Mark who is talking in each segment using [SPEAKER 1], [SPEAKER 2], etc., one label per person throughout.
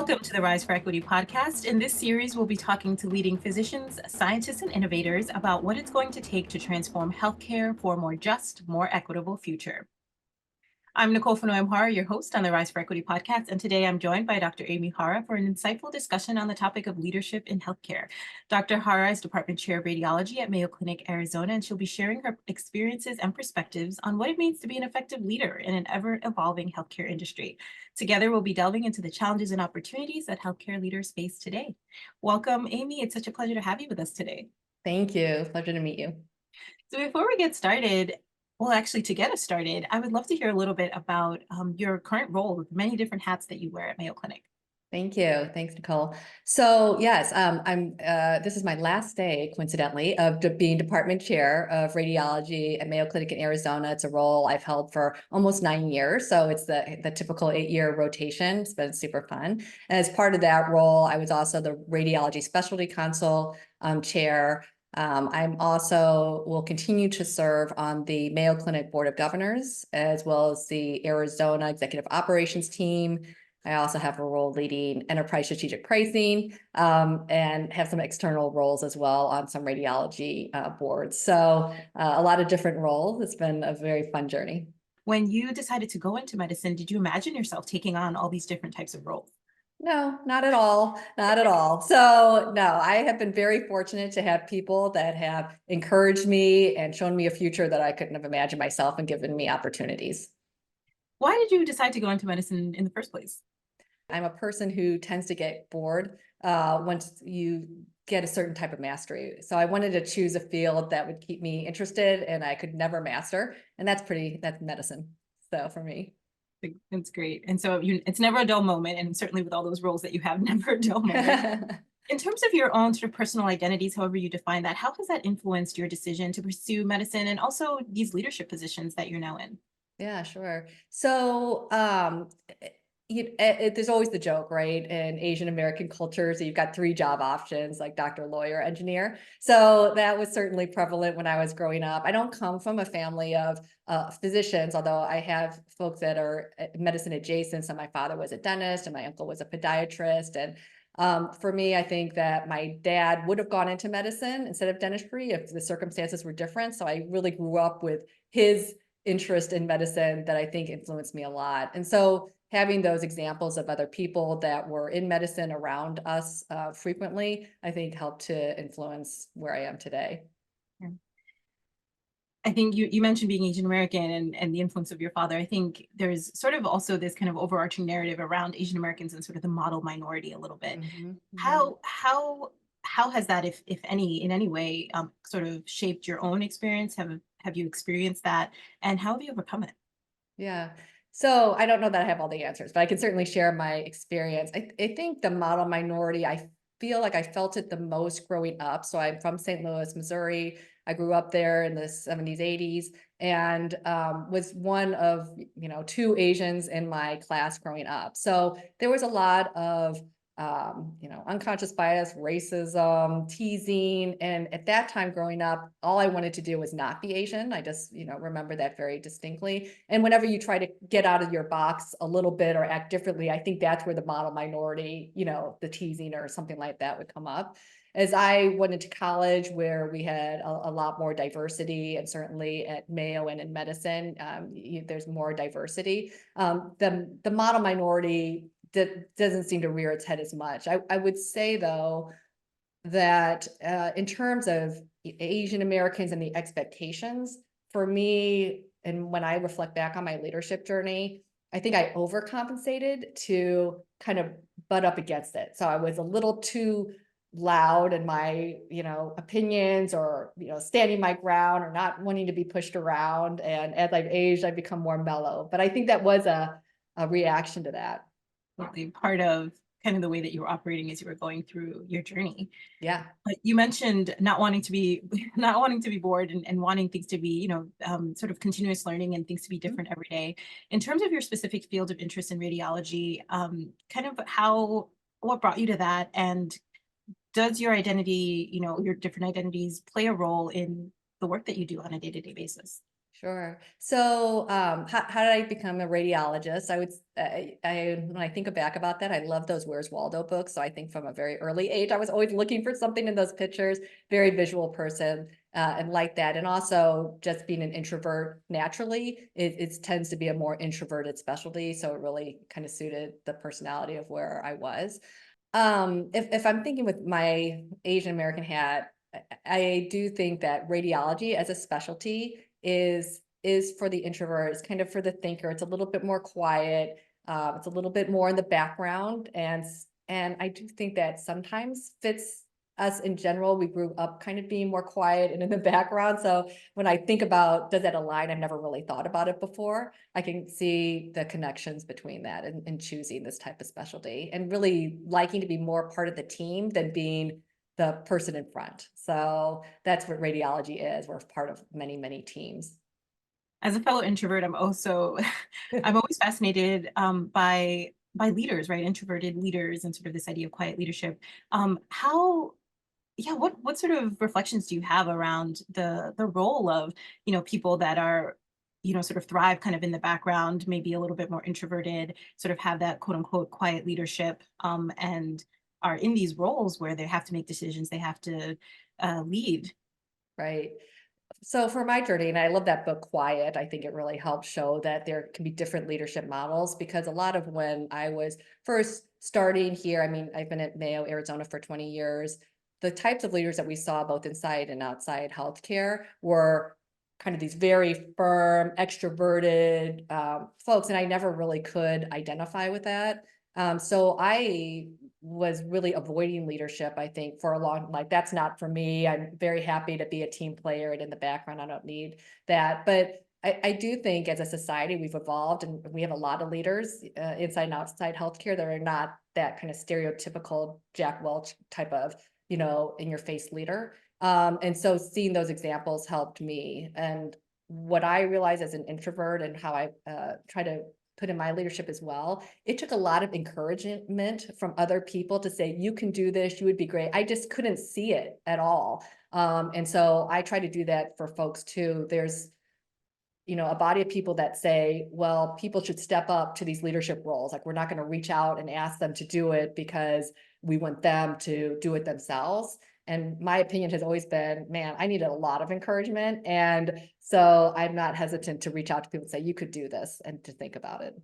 [SPEAKER 1] Welcome to the Rise for Equity podcast. In this series, we'll be talking to leading physicians, scientists, and innovators about what it's going to take to transform healthcare for a more just, more equitable future. I'm Nicole Nfonoyim-Hara, your host on the Rise for Equity podcast, and today I'm joined by Dr. Amy Hara for an insightful discussion on the topic of leadership in healthcare. Dr. Hara is Department Chair of Radiology at Mayo Clinic, Arizona, and she'll be sharing her experiences and perspectives on what it means to be an effective leader in an ever-evolving healthcare industry. Together, we'll be delving into the challenges and opportunities that healthcare leaders face today. Welcome, Amy. It's such a pleasure to have you with us today.
[SPEAKER 2] Thank you. Pleasure to meet you.
[SPEAKER 1] So before we get started, well, actually, to get us started, I would love to hear a little bit about your current role with many different hats that you wear at Mayo Clinic.
[SPEAKER 2] Thank you. Thanks, Nicole. So yes, this is my last day, coincidentally, of being Department Chair of Radiology at Mayo Clinic in Arizona. It's a role I've held for almost 9 years. So it's the typical 8-year rotation. It's been super fun. And as part of that role, I was also the Radiology Specialty Council Chair. I'm also will continue to serve on the Mayo Clinic Board of Governors, as well as the Arizona Executive Operations Team. I also have a role leading enterprise strategic pricing and have some external roles as well on some radiology boards. So a lot of different roles. It's been a very fun journey.
[SPEAKER 1] When you decided to go into medicine, did you imagine yourself taking on all these different types of roles?
[SPEAKER 2] No, not at all. Not at all. So no, I have been very fortunate to have people that have encouraged me and shown me a future that I couldn't have imagined myself and given me opportunities.
[SPEAKER 1] Why did you decide to go into medicine in the first place?
[SPEAKER 2] I'm a person who tends to get bored once you get a certain type of mastery. So I wanted to choose a field that would keep me interested and I could never master. And that's medicine. So for me.
[SPEAKER 1] It's great. And so it's never a dull moment. And certainly with all those roles that you have, never a dull moment. In terms of your own sort of personal identities, however you define that, how has that influenced your decision to pursue medicine and also these leadership positions that you're now in?
[SPEAKER 2] Yeah, sure. So there's always the joke, right? In Asian American cultures, you've got 3 job options like doctor, lawyer, engineer. So that was certainly prevalent when I was growing up. I don't come from a family of physicians, although I have folks that are medicine adjacent. So my father was a dentist and my uncle was a podiatrist. And for me, I think that my dad would have gone into medicine instead of dentistry if the circumstances were different. So I really grew up with his interest in medicine that I think influenced me a lot. And so having those examples of other people that were in medicine around us frequently, I think helped to influence where I am today.
[SPEAKER 1] Yeah. I think you mentioned being Asian American and the influence of your father. I think there's sort of also this kind of overarching narrative around Asian Americans and sort of the model minority a little bit.
[SPEAKER 2] Mm-hmm, mm-hmm.
[SPEAKER 1] How has that, if any, in any way, sort of shaped your own experience? Have you experienced that, and how have you overcome it?
[SPEAKER 2] Yeah. So I don't know that I have all the answers, but I can certainly share my experience. I think the model minority, I feel like I felt it the most growing up. So I'm from St. Louis, Missouri. I grew up there in the 70s, 80s, and was one of, 2 Asians in my class growing up. So there was a lot of unconscious bias, racism, teasing. And at that time growing up, all I wanted to do was not be Asian. I just, remember that very distinctly. And whenever you try to get out of your box a little bit or act differently, I think that's where the model minority, the teasing or something like that would come up. As I went into college where we had a lot more diversity, and certainly at Mayo and in medicine, there's more diversity. The model minority that doesn't seem to rear its head as much. I would say, though, that in terms of Asian Americans and the expectations, for me, and when I reflect back on my leadership journey, I think I overcompensated to kind of butt up against it. So I was a little too loud in my, opinions or, standing my ground or not wanting to be pushed around. And as I've aged, I've become more mellow. But I think that was a reaction to that.
[SPEAKER 1] Part of kind of the way that you were operating as you were going through your journey.
[SPEAKER 2] Yeah.
[SPEAKER 1] But you mentioned not wanting to be bored and wanting things to be, sort of continuous learning and things to be different every day. In terms of your specific field of interest in radiology, kind of what brought you to that, and does your identity, your different identities play a role in the work that you do on a day-to-day basis?
[SPEAKER 2] Sure. So, how did I become a radiologist? When I think back about that, I love those Where's Waldo books. So I think from a very early age, I was always looking for something in those pictures, very visual person, and like that. And also just being an introvert naturally, it tends to be a more introverted specialty. So it really kind of suited the personality of where I was. If I'm thinking with my Asian American hat, I do think that radiology as a specialty is for the introvert. It's kind of for the thinker. It's a little bit more quiet. It's a little bit more in the background, and I do think that sometimes fits us in general. We grew up kind of being more quiet and in the background. So when I think about does that align, I've never really thought about it before. I can see the connections between that and choosing this type of specialty and really liking to be more part of the team than being the person in front. So that's what radiology is. We're part of many, many teams.
[SPEAKER 1] As a fellow introvert, I'm also I'm always fascinated by leaders, right? Introverted leaders and sort of this idea of quiet leadership. How Yeah, what sort of reflections do you have around the role of, people that are, sort of thrive kind of in the background, maybe a little bit more introverted, sort of have that quote unquote quiet leadership, and are in these roles where they have to make decisions, they have to lead.
[SPEAKER 2] Right. So for my journey, and I love that book, Quiet, I think it really helps show that there can be different leadership models because a lot of when I was first starting here, I mean, I've been at Mayo, Arizona for 20 years. The types of leaders that we saw both inside and outside healthcare were kind of these very firm, extroverted folks, and I never really could identify with that. So I was really avoiding leadership, I think, for a long, like, that's not for me. I'm very happy to be a team player and in the background. I don't need that. But I do think as a society, we've evolved and we have a lot of leaders inside and outside healthcare that are not that kind of stereotypical Jack Welch type of, in your face leader. And so seeing those examples helped me. And what I realized as an introvert and how I try to put in my leadership as well, it took a lot of encouragement from other people to say, you can do this, you would be great. I just couldn't see it at all. And so I try to do that for folks too. There's, a body of people that say, well, people should step up to these leadership roles. Like, we're not going to reach out and ask them to do it because we want them to do it themselves. And my opinion has always been, man, I needed a lot of encouragement. And so I'm not hesitant to reach out to people and say, you could do this and to think about it.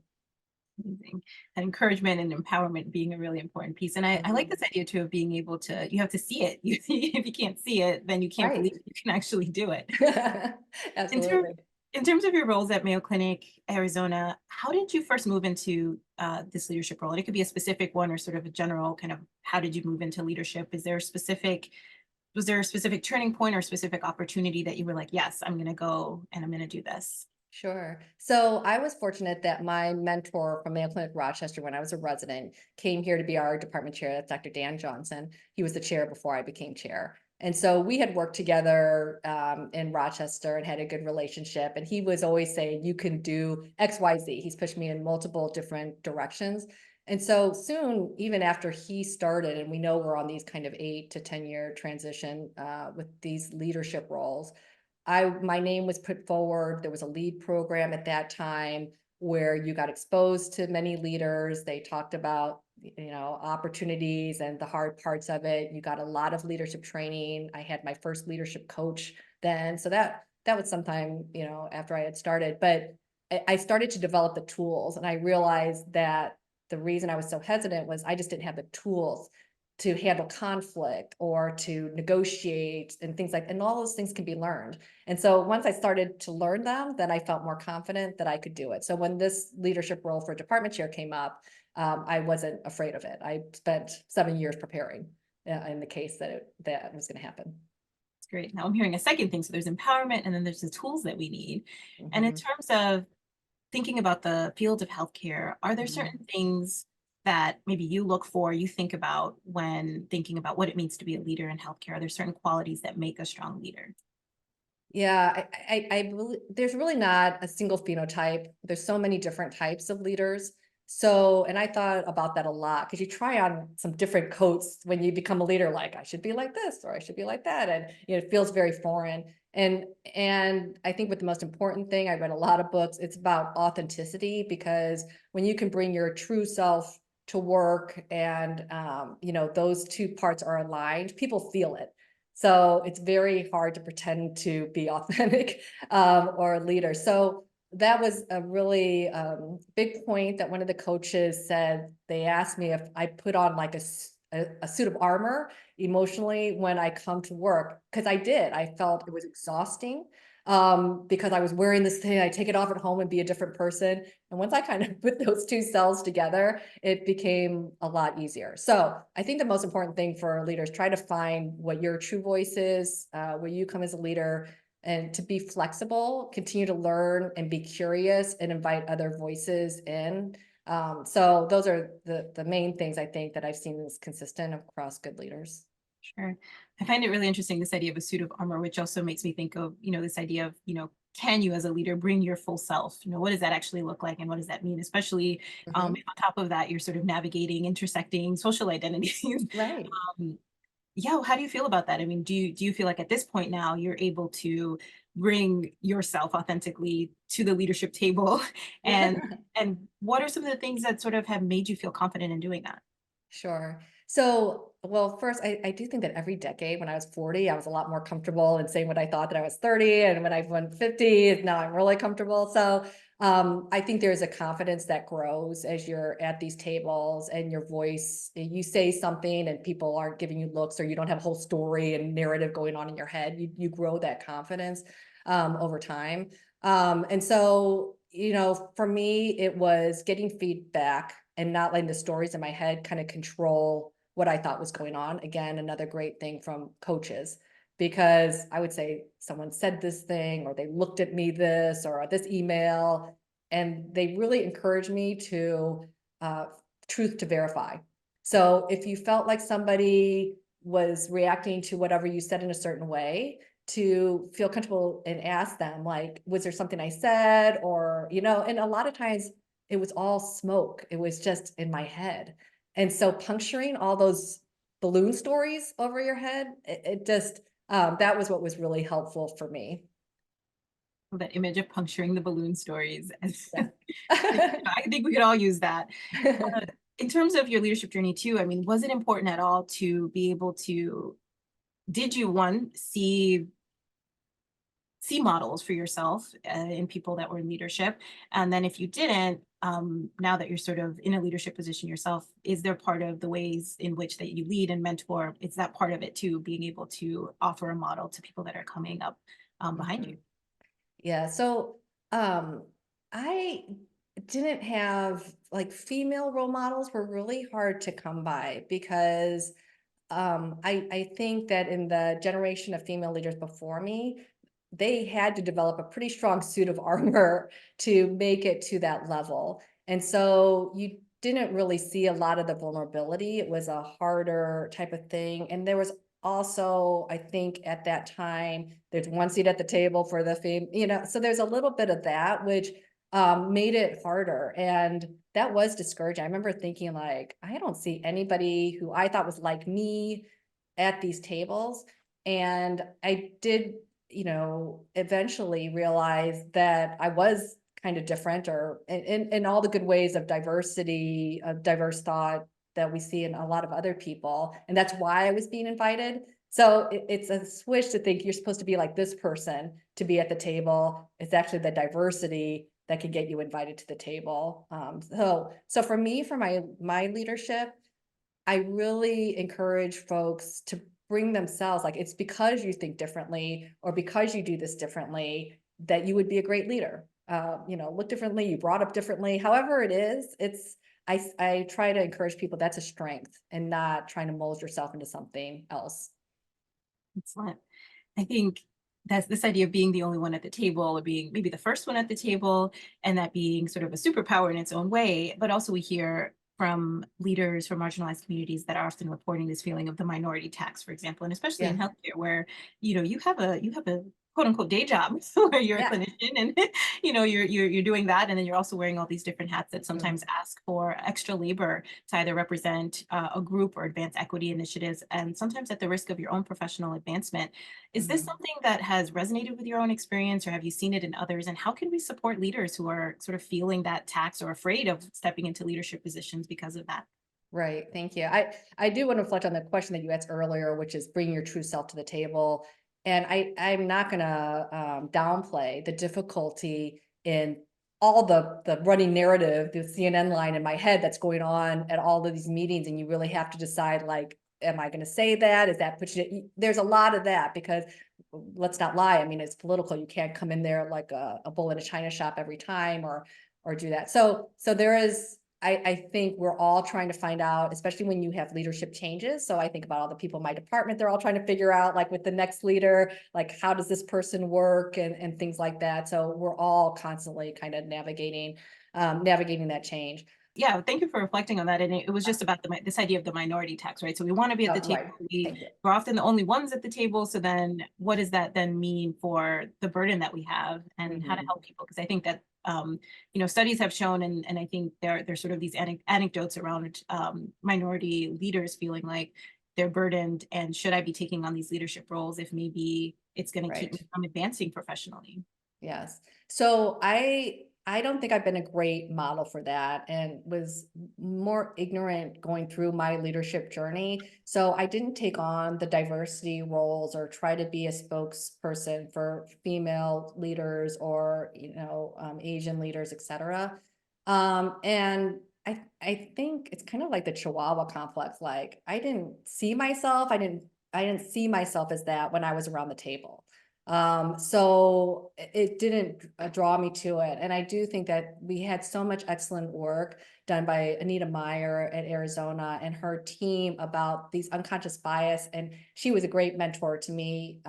[SPEAKER 1] Amazing. And encouragement and empowerment being a really important piece. And I like
[SPEAKER 2] Mhm.
[SPEAKER 1] this idea too of being able to, you have to see it. If you can't see it, then you can't
[SPEAKER 2] Right.
[SPEAKER 1] believe you can actually do it. In terms
[SPEAKER 2] Absolutely.
[SPEAKER 1] in terms of your roles at Mayo Clinic, Arizona, how did you first move into this leadership role? And it could be a specific one or sort of a general kind of how did you move into leadership? Was there a specific turning point or specific opportunity that you were like, yes, I'm going to go and I'm going to do this?
[SPEAKER 2] Sure. So I was fortunate that my mentor from Mayo Clinic Rochester, when I was a resident, came here to be our department chair. That's Dr. Dan Johnson. He was the chair before I became chair. And so we had worked together in Rochester and had a good relationship. And he was always saying, you can do X, Y, Z. He's pushed me in multiple different directions. And so soon, even after he started, and we know we're on these kind of 8 to 10 year transition with these leadership roles, my name was put forward. There was a lead program at that time where you got exposed to many leaders. They talked about, opportunities and the hard parts of it. You got a lot of leadership training. I had my first leadership coach then. So that was sometime, after I had started. But I started to develop the tools and I realized that the reason I was so hesitant was I just didn't have the tools to handle conflict or to negotiate and things like, and all those things can be learned. And so once I started to learn them, then I felt more confident that I could do it. So when this leadership role for department chair came up, I wasn't afraid of it. I spent 7 years preparing in the case that was going to happen.
[SPEAKER 1] It's great. Now I'm hearing a second thing. So there's empowerment and then there's the tools that we need. And in
[SPEAKER 2] Mhm,
[SPEAKER 1] terms of thinking about the field of healthcare, are there
[SPEAKER 2] mhm.
[SPEAKER 1] certain things that maybe you look for, you think about when thinking about what it means to be a leader in healthcare? Are there certain qualities that make a strong leader?
[SPEAKER 2] Yeah, I believe there's really not a single phenotype. There's so many different types of leaders. So, and I thought about that a lot because you try on some different coats when you become a leader, like I should be like this or I should be like that. And it feels very foreign. And and I think what the most important thing, I read a lot of books, it's about authenticity, because when you can bring your true self to work and those two parts are aligned, people feel it. So it's very hard to pretend to be authentic or a leader. So that was a really big point that one of the coaches said. They asked me if I put on like a suit of armor emotionally when I come to work, because I did. I felt it was exhausting because I was wearing this thing. I take it off at home and be a different person. And once I kind of put those two cells together, it became a lot easier. So I think the most important thing for leaders, try to find what your true voice is, where you come as a leader, and to be flexible, continue to learn and be curious and invite other voices in. So those are the main things I think that I've seen is consistent across good leaders.
[SPEAKER 1] Sure. I find it really interesting, this idea of a suit of armor, which also makes me think of, this idea of, can you as a leader bring your full self? What does that actually look like and what does that mean? Especially
[SPEAKER 2] Mhm.
[SPEAKER 1] if on top of that, you're sort of navigating, intersecting social identities.
[SPEAKER 2] Right.
[SPEAKER 1] um, yeah, how do you feel about that? I mean, do you feel like at this point now you're able to bring yourself authentically to the leadership table? And and what are some of the things that sort of have made you feel confident in doing that?
[SPEAKER 2] Sure. So, well, first, I do think that every decade when I was 40, I was a lot more comfortable in saying what I thought that I was 30. And when I went 50, now I'm really comfortable. So I think there's a confidence that grows as you're at these tables and your voice, you say something and people aren't giving you looks, or you don't have a whole story and narrative going on in your head. You grow that confidence over time. And so, for me, it was getting feedback and not letting the stories in my head kind of control what I thought was going on. Again, another great thing from coaches, because I would say someone said this thing, or they looked at me this, or this email, and they really encouraged me to uh, truth to verify. So if you felt like somebody was reacting to whatever you said in a certain way, to feel comfortable and ask them, like, was there something I said? Or, and a lot of times it was all smoke. It was just in my head. And so puncturing all those balloon stories over your head, it just, that was what was really helpful for me.
[SPEAKER 1] That image of puncturing the balloon stories.
[SPEAKER 2] Yeah.
[SPEAKER 1] I think we could all use that. Uh, in terms of your leadership journey too, I mean, was it important at all to be able to, did you one, see models for yourself in people that were in leadership? And then if you didn't, now that you're sort of in a leadership position yourself, is there part of the ways in which that you lead and mentor, is that part of it too, being able to offer a model to people that are coming up behind you?
[SPEAKER 2] Mhm. Yeah. So, I didn't have like female role models were really hard to come by, because I think that in the generation of female leaders before me, they had to develop a pretty strong suit of armor to make it to that level. And so you didn't really see a lot of the vulnerability. It was a harder type of thing. And there was also, I think at that time, there's one seat at the table for the so there's a little bit of that, which made it harder. And that was discouraging. I remember thinking like, I don't see anybody who I thought was like me at these tables. And I did, eventually realize that I was kind of different, or in all the good ways of diversity, of diverse thought that we see in a lot of other people. And that's why I was being invited. So it's a switch to think you're supposed to be like this person to be at the table. It's actually the diversity that can get you invited to the table. So for me, for my leadership, I really encourage folks to bring themselves. Like, it's because you think differently or because you do this differently that you would be a great leader. Look differently, you brought up differently. However it is, I try to encourage people, that's a strength, and not trying to mold yourself into something else.
[SPEAKER 1] Excellent. I think that's this idea of being the only one at the table, or being maybe the first one at the table, and that being sort of a superpower in its own way. But also we hear from leaders from marginalized communities that are often reporting this feeling of the minority tax, for example, and especially in
[SPEAKER 2] Yeah.
[SPEAKER 1] healthcare, where you have a quote unquote day job where you're a
[SPEAKER 2] Yeah.
[SPEAKER 1] clinician and you're doing that, and then you're also wearing all these different hats that
[SPEAKER 2] Mhm.
[SPEAKER 1] sometimes ask for extra labor to either represent a group or advance equity initiatives, and sometimes at the risk of your own professional advancement. Is this
[SPEAKER 2] Mhm.
[SPEAKER 1] something that has resonated with your own experience, or have you seen it in others, and how can we support leaders who are sort of feeling that tax or afraid of stepping into leadership positions because of that?
[SPEAKER 2] Right. Thank you. I do want to reflect on the question that you asked earlier, which is bringing your true self to the table. And I'm not going to downplay the difficulty in all the running narrative, the CNN line in my head that's going on at all of these meetings, and you really have to decide, like, am I going to say that? Is that put you? There's a lot of that because let's not lie. I mean, it's political. You can't come in there like a bull in a china shop every time, or do that. So there is, I think we're all trying to find out, especially when you have leadership changes. So I think about all the people in my department, they're all trying to figure out, like with the next leader, like how does this person work, and things like that. So we're all constantly kind of navigating that change.
[SPEAKER 1] Yeah, thank you for reflecting on that. And it was
[SPEAKER 2] Uh,
[SPEAKER 1] just about this idea of the minority tax, right? So we want to be at the table.
[SPEAKER 2] right. Thank you.
[SPEAKER 1] We're often the only ones at the table. So then what does that then mean for the burden that we have and how to
[SPEAKER 2] Mhm.
[SPEAKER 1] help people? Because I think that studies have shown, and I think there's sort of these anecdotes around minority leaders feeling like they're burdened, and should I be taking on these leadership roles if maybe it's going to keep me
[SPEAKER 2] Right.
[SPEAKER 1] from advancing professionally?
[SPEAKER 2] Yes. So I don't think I've been a great model for that, and was more ignorant going through my leadership journey. So I didn't take on the diversity roles or try to be a spokesperson for female leaders or, Asian leaders, etc. And I think it's kind of like the Chihuahua complex. Like I didn't see myself as that when I was around the table. So it didn't draw me to it. And I do think that we had so much excellent work done by Anita Meyer at Arizona and her team about these unconscious bias. And she was a great mentor to me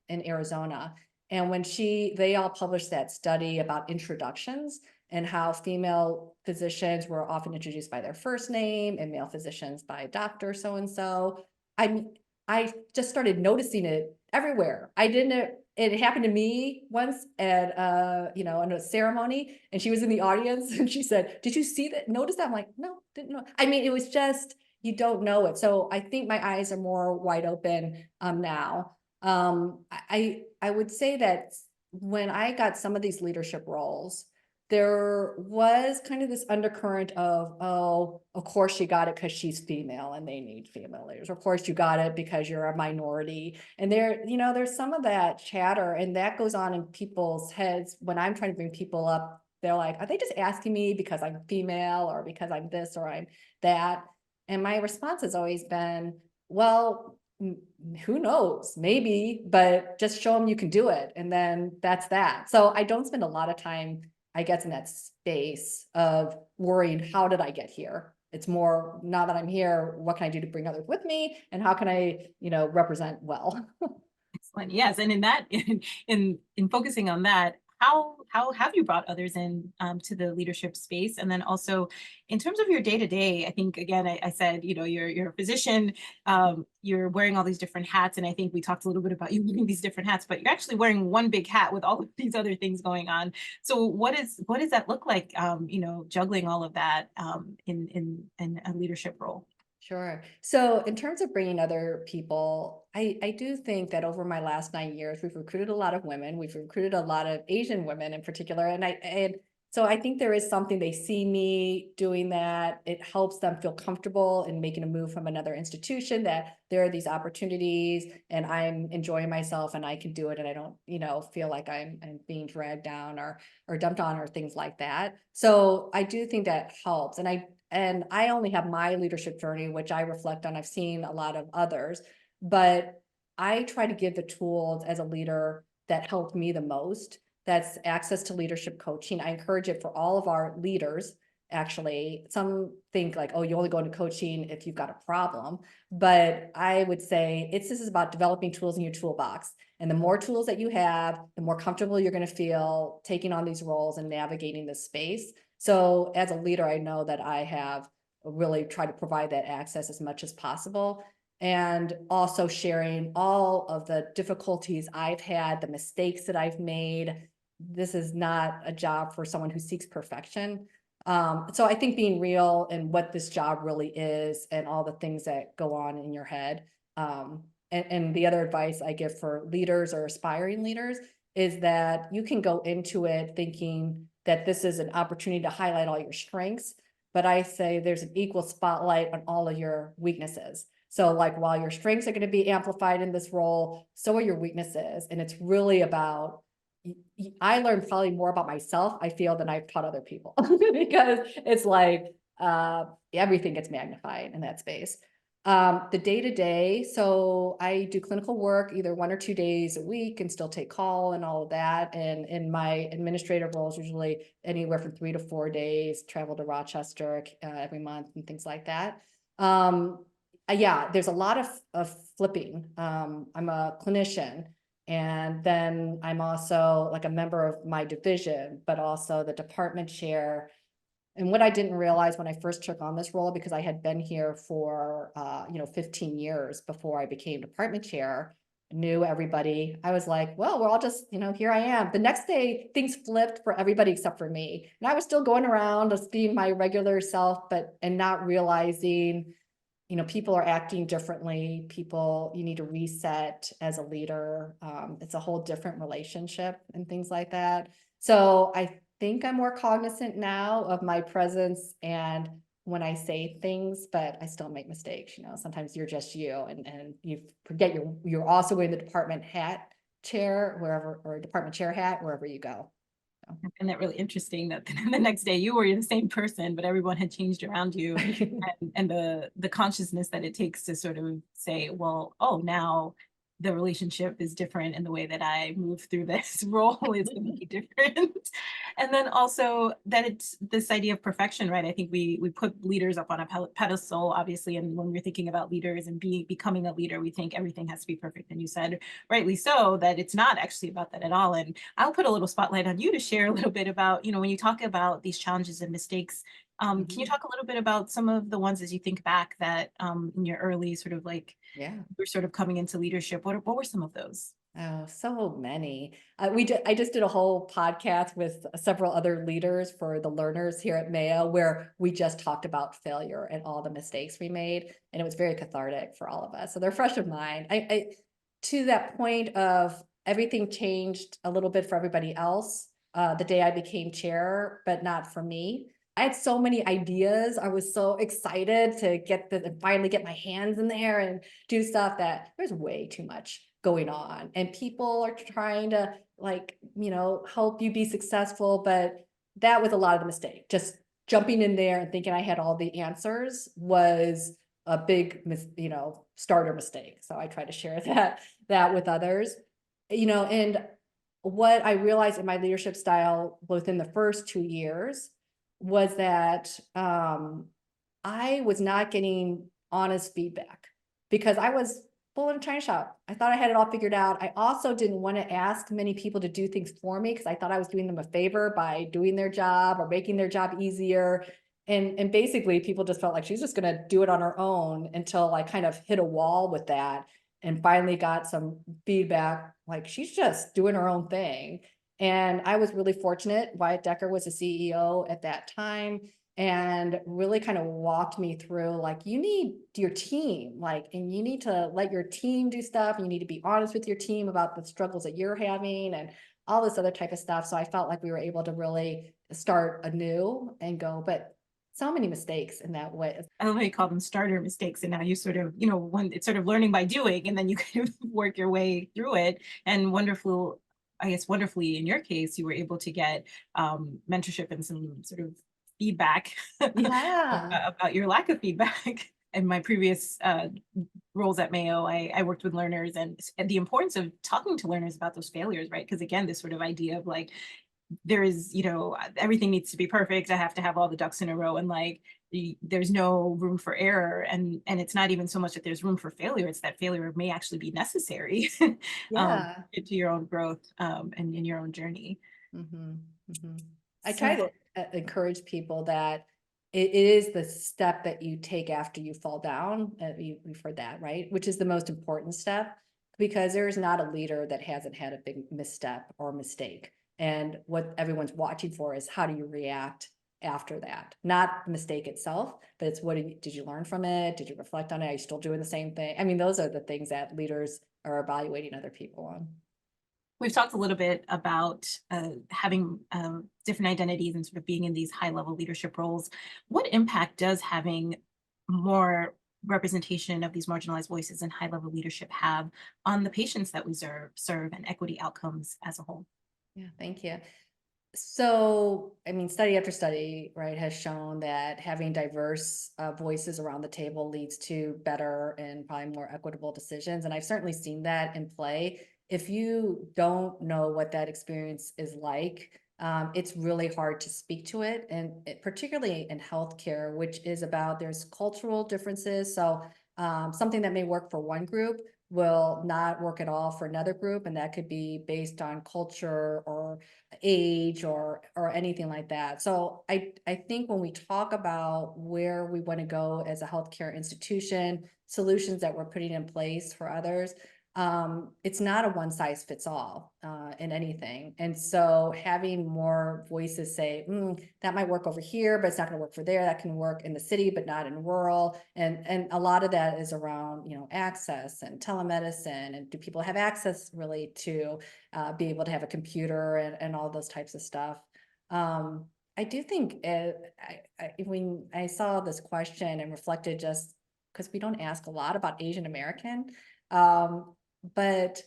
[SPEAKER 2] in Arizona. And when they all published that study about introductions and how female physicians were often introduced by their first name and male physicians by doctor so and so. I I just started noticing it everywhere. I didn't It happened to me once at in a ceremony, and she was in the audience and she said, "Did you see that? Notice that?" I'm like, "No, didn't know." I mean, it was just, you don't know it. So I think my eyes are more wide open now. I would say that when I got some of these leadership roles, there was kind of this undercurrent of, oh, of course you got it because she's female and they need female leaders. Of course you got it because you're a minority. And there's some of that chatter, and that goes on in people's heads when I'm trying to bring people up. They're like, are they just asking me because I'm female or because I'm this or I'm that? And my response has always been, well, who knows, maybe, but just show them you can do it. And then that's that. So I don't spend a lot of time, I guess, in that space of worrying, how did I get here? It's more, now that I'm here, what can I do to bring others with me? And how can I, represent well?
[SPEAKER 1] Excellent. Yes, and in that, in focusing on that, how have you brought others in to the leadership space? And then also, in terms of your day to day, I think again, I said, you're a physician, you're wearing all these different hats, and I think we talked a little bit about you wearing these different hats, but you're actually wearing one big hat with all of these other things going on. So, what does that look like? Juggling all of that in a leadership role.
[SPEAKER 2] Sure. So in terms of bringing other people, I do think that over my last 9 years, we've recruited a lot of women. We've recruited a lot of Asian women in particular. And so I think there is something, they see me doing that. It helps them feel comfortable in making a move from another institution, that there are these opportunities and I'm enjoying myself and I can do it. And I don't, feel like I'm being dragged down or dumped on or things like that. So I do think that helps. And I only have my leadership journey, which I reflect on. I've seen a lot of others, but I try to give the tools as a leader that helped me the most. That's access to leadership coaching. I encourage it for all of our leaders. Actually, some think like, oh, you only go into coaching if you've got a problem. But I would say this is about developing tools in your toolbox. And the more tools that you have, the more comfortable you're going to feel taking on these roles and navigating this space. So as a leader, I know that I have really tried to provide that access as much as possible. and also sharing all of the difficulties I've had, the mistakes that I've made. This is not a job for someone who seeks perfection. So I think being real and what this job really is and all the things that go on in your head. And the other advice I give for leaders or aspiring leaders is that you can go into it thinking that this is an opportunity to highlight all your strengths, but I say there's an equal spotlight on all of your weaknesses. So like while your strengths are going to be amplified in this role, so are your weaknesses. And it's really about, I learned probably more about myself, I feel, than I've taught other people because it's like everything gets magnified in that space. The day to day, so I do clinical work either 1 or 2 days a week and still take call and all of that. And in my administrative roles, usually anywhere from 3 to 4 days, travel to Rochester every month and things like that. Yeah, there's a lot of flipping. I'm a clinician, and then I'm also like a member of my division, but also the department chair. And what I didn't realize when I first took on this role, because I had been here for 15 years before I became department chair, knew everybody. I was like, well, we're all just, here I am. The next day, things flipped for everybody except for me. And I was still going around just being my regular self, and not realizing people are acting differently. People, you need to reset as a leader. It's a whole different relationship and things like that. So I think I'm more cognizant now of my presence and when I say things, but I still make mistakes. Sometimes you're just you, and you forget you're also wearing the department hat chair wherever, or department chair hat wherever you go.
[SPEAKER 1] I find that really interesting that the next day you were the same person, but everyone had changed around you, and the consciousness that it takes to sort of say, well, oh, now the relationship is different and the way that I move through this role is going to be different. And then also that it's this idea of perfection, right? I think we put leaders up on a pedestal, obviously, and when we're thinking about leaders and becoming a leader, we think everything has to be perfect. And you said, rightly so, that it's not actually about that at all. And I'll put a little spotlight on you to share a little bit about, when you talk about these challenges and mistakes, can you talk a little bit about some of the ones as you think back that in your early sort of like,
[SPEAKER 2] Yeah.
[SPEAKER 1] you're sort of coming into leadership? What were some of those?
[SPEAKER 2] Oh, so many. I just did a whole podcast with several other leaders for the learners here at Mayo, where we just talked about failure and all the mistakes we made, and it was very cathartic for all of us. So they're fresh of mind. To that point of everything changed a little bit for everybody else the day I became chair, but not for me. I had so many ideas. I was so excited to finally get my hands in there and do stuff, that there's way too much going on, and people are trying to help you be successful. But that was a lot of the mistake. Just jumping in there and thinking I had all the answers was a big starter mistake. So I try to share that with others, and what I realized in my leadership style within the first 2 years was that I was not getting honest feedback because I was full in a china shop. I thought I had it all figured out. I also didn't want to ask many people to do things for me because I thought I was doing them a favor by doing their job or making their job easier. And basically people just felt like she's just going to do it on her own, until I kind of hit a wall with that and finally got some feedback like she's just doing her own thing. And I was really fortunate. Wyatt Decker was the CEO at that time and really kind of walked me through, like, you need your team, and you need to let your team do stuff. You need to be honest with your team about the struggles that you're having and all this other type of stuff. So I felt like we were able to really start anew and go, but so many mistakes in that way.
[SPEAKER 1] I love how you call them starter mistakes. And now you sort of, when it's sort of learning by doing, and then you kind of work your way through it. And wonderfully in your case, you were able to get mentorship and some sort of feedback
[SPEAKER 2] Yeah.
[SPEAKER 1] about your lack of feedback. In my previous roles at Mayo, I worked with learners, and the importance of talking to learners about those failures, right? Because again, this sort of idea of like, there is, everything needs to be perfect. I have to have all the ducks in a row, and like, there's no room for error. And it's not even so much that there's room for failure. It's that failure may actually be necessary
[SPEAKER 2] Yeah.
[SPEAKER 1] to your own growth and in your own journey.
[SPEAKER 2] I try
[SPEAKER 1] So
[SPEAKER 2] to encourage people that it is the step that you take after you fall down. We've heard that, right? Which is the most important step, because there is not a leader that hasn't had a big misstep or mistake. And what everyone's watching for is, how do you react after that? Not the mistake itself, but it's, what did you learn from it? Did you reflect on it? Are you still doing the same thing? I mean, those are the things that leaders are evaluating other people on.
[SPEAKER 1] We've talked a little bit about having different identities and sort of being in these high level leadership roles. What impact does having more representation of these marginalized voices in high level leadership have on the patients that we serve and equity outcomes as a whole?
[SPEAKER 2] Yeah, thank you. So, I mean, study after study, right, has shown that having diverse voices around the table leads to better and probably more equitable decisions. And I've certainly seen that in play. If you don't know what that experience is like, it's really hard to speak to it. And particularly in healthcare, which is about, there's cultural differences. So, something that may work for one group will not work at all for another group. And that could be based on culture or age or anything like that. So I think when we talk about where we want to go as a healthcare institution, solutions that we're putting in place for others, it's not a one size fits all in anything. And so having more voices say, that might work over here, but it's not going to work for there. That can work in the city, but not in rural. And a lot of that is around, access and telemedicine. And do people have access really to be able to have a computer and all those types of stuff? I do think when I saw this question and reflected, just because we don't ask a lot about Asian American, but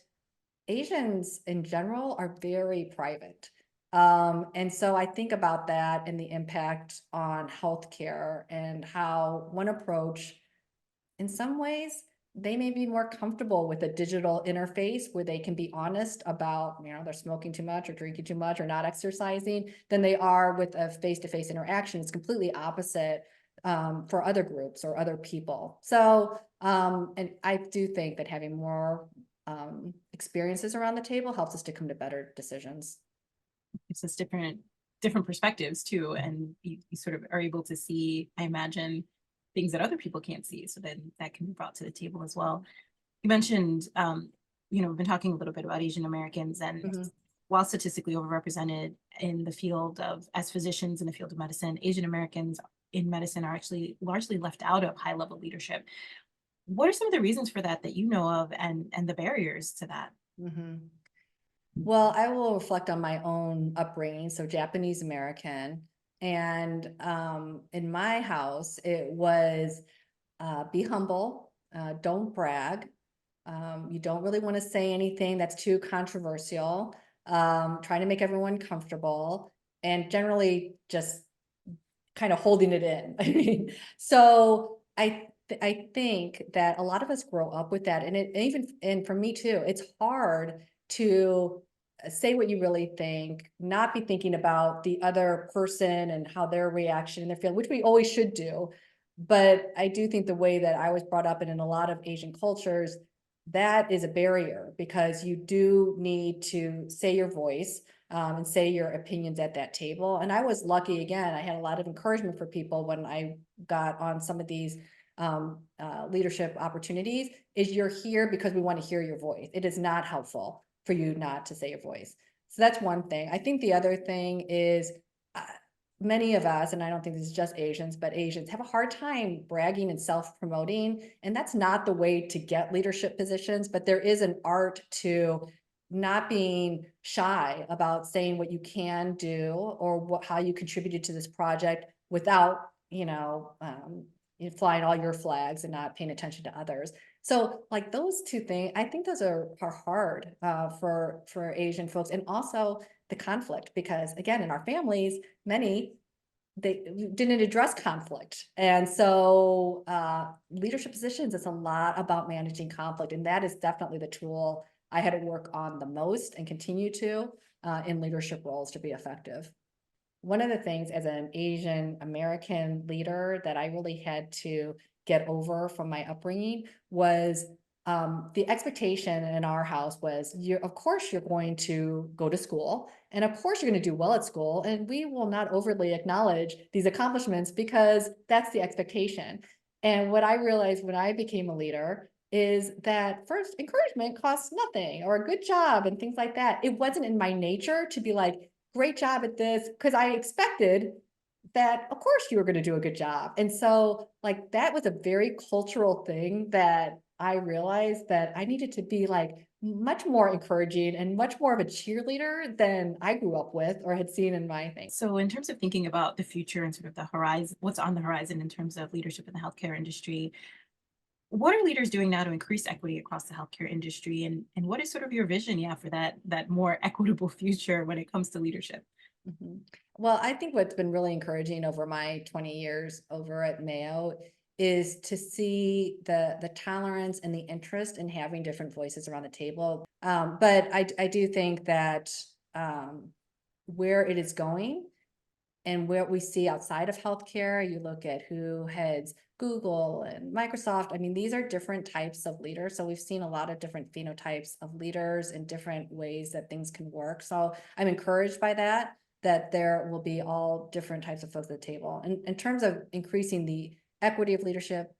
[SPEAKER 2] Asians in general are very private. And so I think about that and the impact on healthcare, and how one approach, in some ways, they may be more comfortable with a digital interface where they can be honest about, they're smoking too much or drinking too much or not exercising, than they are with a face-to-face interaction. It's completely opposite for other groups or other people. So, and I do think that having more experiences around the table helps us to come to better decisions.
[SPEAKER 1] It's just different perspectives too, and you sort of are able to see, I imagine, things that other people can't see, so then that can be brought to the table as well. You mentioned, we've been talking a little bit about Asian Americans, and while statistically overrepresented in the field of, as physicians in the field of medicine, Asian Americans in medicine are actually largely left out of high level leadership. What are some of the reasons for that you know of, and the barriers to that?
[SPEAKER 2] Well, I will reflect on my own upbringing, so Japanese American. And in my house, it was be humble, don't brag. You don't really want to say anything that's too controversial, trying to make everyone comfortable, and generally just kind of holding it in. I mean, so I think that a lot of us grow up with that, and and for me too, it's hard to say what you really think, not be thinking about the other person and how their reaction and their feeling, which we always should do. But I do think the way that I was brought up, and in a lot of Asian cultures, that is a barrier, because you do need to say your voice and say your opinions at that table. And I was lucky, again, I had a lot of encouragement for people when I got on some of these leadership opportunities, is you're here because we want to hear your voice. It is not helpful for you not to say your voice. So that's one thing. I think the other thing is many of us, and I don't think this is just Asians, but Asians have a hard time bragging and self-promoting. And that's not the way to get leadership positions, but there is an art to not being shy about saying what you can do, or how you contributed to this project without, flying all your flags and not paying attention to others. So like those two things, I think those are hard for Asian folks. And also the conflict, because again, in our families, many, they didn't address conflict. And so leadership positions, it's a lot about managing conflict. And that is definitely the tool I had to work on the most, and continue to in leadership roles, to be effective. One of the things as an Asian American leader that I really had to get over from my upbringing was The expectation in our house was of course you're going to go to school and of course you're going to do well at school, and we will not overly acknowledge these accomplishments because that's the expectation. And what I realized when I became a leader is that first, encouragement costs nothing, or a good job and things like that. It wasn't in my nature to be like, great job at this, because I expected that of course you were going to do a good job. And so like that was a very cultural thing that I realized that I needed to be like much more encouraging and much more of a cheerleader than I grew up with or had seen in my thing.
[SPEAKER 1] So, in terms of thinking about the future and sort of the horizon, what's on the horizon in terms of leadership in the healthcare industry, what are leaders doing now to increase equity across the healthcare industry? And what is sort of your vision, yeah, for that more equitable future when it comes to leadership?
[SPEAKER 2] Mhm. Well, I think what's been really encouraging over my 20 years over at Mayo is to see the tolerance and the interest in having different voices around the table. But I do think that where it is going and where we see outside of healthcare, you look at who heads Google and Microsoft. I mean, these are different types of leaders. So we've seen a lot of different phenotypes of leaders and different ways that things can work. So I'm encouraged by that, that there will be all different types of folks at the table. And in terms of increasing the equity of leadership,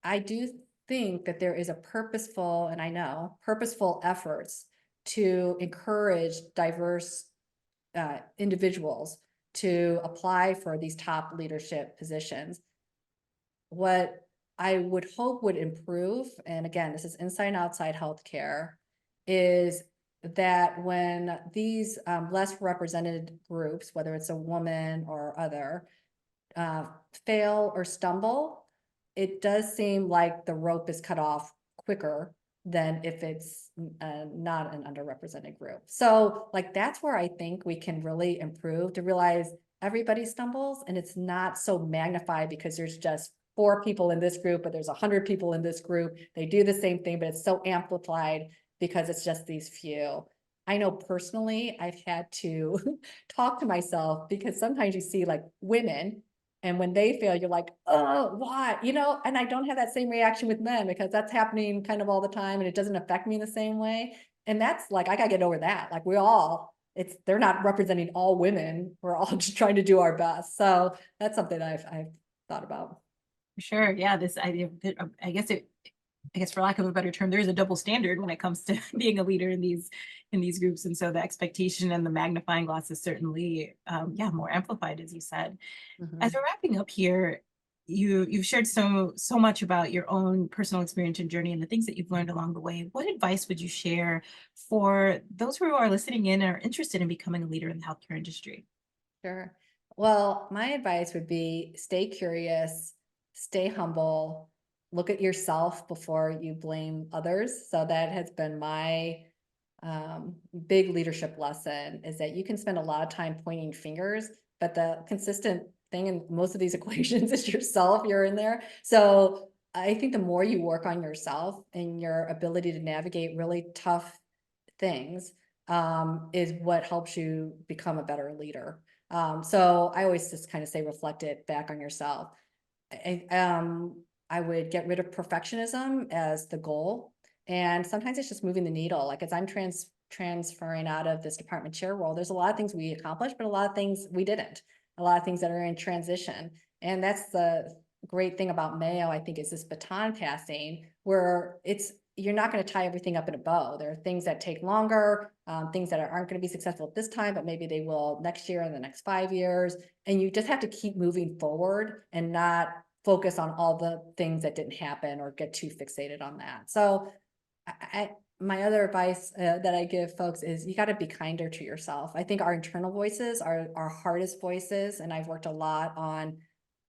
[SPEAKER 2] I do think that there is a purposeful, and I know purposeful efforts to encourage diverse individuals to apply for these top leadership positions. What I would hope would improve, and again, this is inside and outside healthcare, is that when these less represented groups, whether it's a woman or other, uh, fail or stumble, it does seem like the rope is cut off quicker than if it's not an underrepresented group. So like that's where I think we can really improve, to realize everybody stumbles and it's not so magnified because there's just 4 people in this group, but there's 100 people in this group. They do the same thing, but it's so amplified because it's just these few. I know personally, I've had to talk to myself because sometimes you see like women, and when they fail, you're like, oh, why? And I don't have that same reaction with men because that's happening kind of all the time and it doesn't affect me in the same way. And that's like, I gotta get over that. Like they're not representing all women. We're all just trying to do our best. So that's something I've thought about.
[SPEAKER 1] Sure. Yeah. This idea of, I guess for lack of a better term, there's a double standard when it comes to being a leader in these groups. And so the expectation and the magnifying glass is certainly, yeah, more amplified, as you said. As
[SPEAKER 2] Mhm.
[SPEAKER 1] we're wrapping up here, you've shared so much about your own personal experience and journey and the things that you've learned along the way. What advice would you share for those who are listening in and are interested in becoming a leader in the healthcare industry?
[SPEAKER 2] Sure. Well, my advice would be stay curious, stay humble, look at yourself before you blame others. So that has been my um, big leadership lesson, is that you can spend a lot of time pointing fingers, but the consistent thing in most of these equations is yourself. You're in there. So I think the more you work on yourself and your ability to navigate really tough things, is what helps you become a better leader. So I always just kind of say, reflect it back on yourself. I, um, I would get rid of perfectionism as the goal. And sometimes it's just moving the needle. Like as I'm transferring out of this department chair role, there's a lot of things we accomplished, but a lot of things we didn't. A lot of things that are in transition. And that's the great thing about Mayo, I think, is this baton passing where you're not going to tie everything up in a bow. There are things that take longer, things that aren't going to be successful at this time, but maybe they will next year and the next 5 years. And you just have to keep moving forward and not focus on all the things that didn't happen or get too fixated on that. So my other advice that I give folks is you got to be kinder to yourself. I think our internal voices are our hardest voices. And I've worked a lot on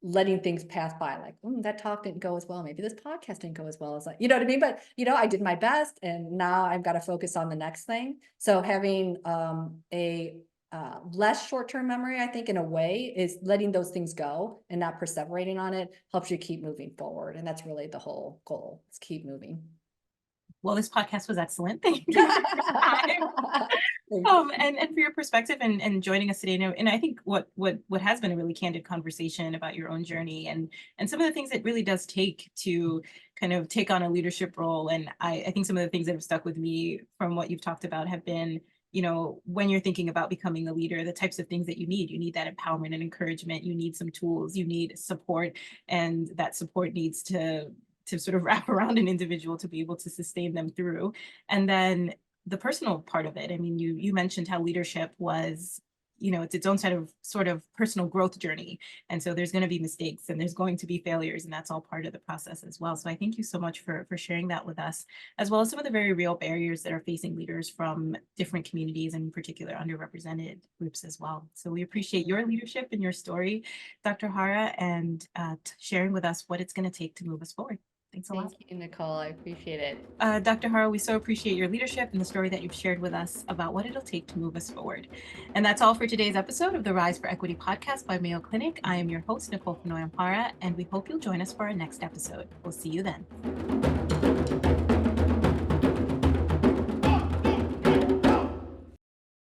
[SPEAKER 2] letting things pass by, like, that talk didn't go as well. Maybe this podcast didn't go as well as you know what I mean? But, I did my best and now I've got to focus on the next thing. So having a less short-term memory, I think, in a way, is letting those things go and not perseverating on it helps you keep moving forward. And that's really the whole goal, is keep moving.
[SPEAKER 1] Well, this podcast was excellent. Thank you for your time. And for your perspective and joining us today. And I think what has been a really candid conversation about your own journey and some of the things it really does take to kind of take on a leadership role. And I think some of the things that have stuck with me from what you've talked about have been, when you're thinking about becoming a leader, the types of things that you need that empowerment and encouragement, you need some tools, you need support, and that support needs to sort of wrap around an individual to be able to sustain them through. And then the personal part of it. I mean, you mentioned how leadership was, it's its own sort of personal growth journey. And so there's going to be mistakes and there's going to be failures, and that's all part of the process as well. So I thank you so much for sharing that with us, as well as some of the very real barriers that are facing leaders from different communities, and in particular underrepresented groups as well. So we appreciate your leadership and your story, Dr. Hara, and sharing with us what it's going to take to move us forward. Thanks a lot.
[SPEAKER 2] Thank you, Nicole. I appreciate it.
[SPEAKER 1] Dr. Hara, we so appreciate your leadership and the story that you've shared with us about what it'll take to move us forward. And that's all for today's episode of the Rise for Equity podcast by Mayo Clinic. I am your host, Nicole Nfonoyim-Hara, and we hope you'll join us for our next episode. We'll see you then.